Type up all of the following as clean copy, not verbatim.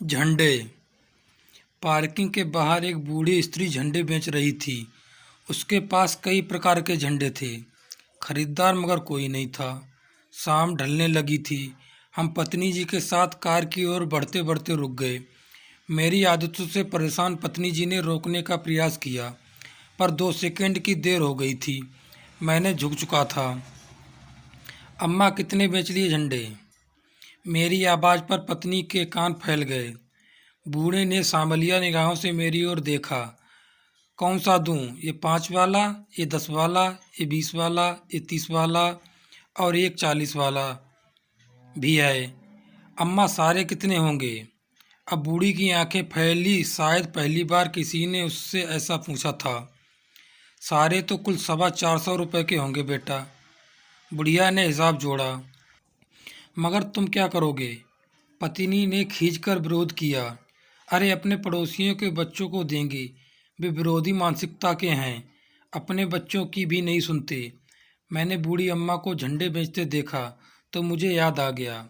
झंडे। पार्किंग के बाहर एक बूढ़ी स्त्री झंडे बेच रही थी। उसके पास कई प्रकार के झंडे थे। खरीदार मगर कोई नहीं था। शाम ढलने लगी थी। हम पत्नी जी के साथ कार की ओर बढ़ते बढ़ते रुक गए। मेरी आदतों से परेशान पत्नी जी ने रोकने का प्रयास किया, पर 2 सेकंड की देर हो गई थी। मैंने झुक चुका था। अम्मा, कितने बेच लिए झंडे? मेरी आवाज़ पर पत्नी के कान फैल गए। बूढ़े ने सांवलिया निगाहों से मेरी ओर देखा। कौन सा दूं? ये 5 वाला, ये 10 वाला, ये 20 वाला, ये 30 वाला और एक 40 वाला भी है। अम्मा, सारे कितने होंगे? अब बूढ़ी की आंखें फैली। शायद पहली बार किसी ने उससे ऐसा पूछा था। सारे तो कुल 450 रुपये के होंगे बेटा। बुढ़िया ने हिसाब जोड़ा। मगर तुम क्या करोगे? पत्नी ने खींचकर विरोध किया। अरे, अपने पड़ोसियों के बच्चों को देंगे। वे विरोधी मानसिकता के हैं, अपने बच्चों की भी नहीं सुनते। मैंने बूढ़ी अम्मा को झंडे बेचते देखा तो मुझे याद आ गया।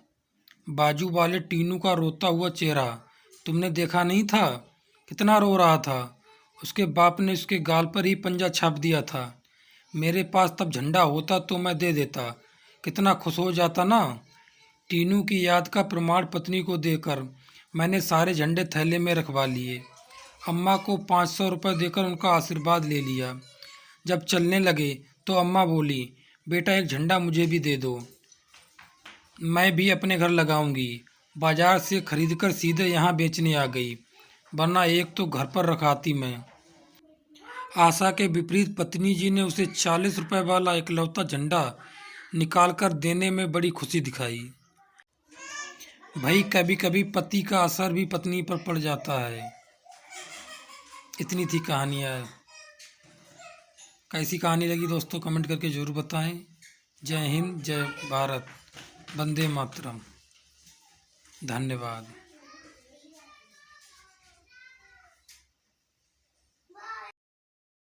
बाजू वाले टीनू का रोता हुआ चेहरा तुमने देखा नहीं था? कितना रो रहा था। उसके बाप ने उसके गाल पर ही पंजा छाप दिया था। मेरे पास तब झंडा होता तो मैं दे देता। कितना खुश हो जाता ना। टीनू की याद का प्रमाण पत्नी को देकर मैंने सारे झंडे थैले में रखवा लिए। अम्मा को 500 रुपये देकर उनका आशीर्वाद ले लिया। जब चलने लगे तो अम्मा बोली, बेटा एक झंडा मुझे भी दे दो, मैं भी अपने घर लगाऊंगी। बाजार से खरीदकर सीधे यहाँ बेचने आ गई, वरना एक तो घर पर रखाती मैं। आशा के विपरीत पत्नी जी ने उसे 40 रुपये वाला इकलौता झंडा निकालकर देने में बड़ी खुशी दिखाई। भाई, कभी कभी पति का असर भी पत्नी पर पड़ जाता है। इतनी थी कहानियाँ। कैसी कहानी लगी दोस्तों, कमेंट करके ज़रूर बताएं। जय हिंद, जय भारत, वंदे मातरम। धन्यवाद।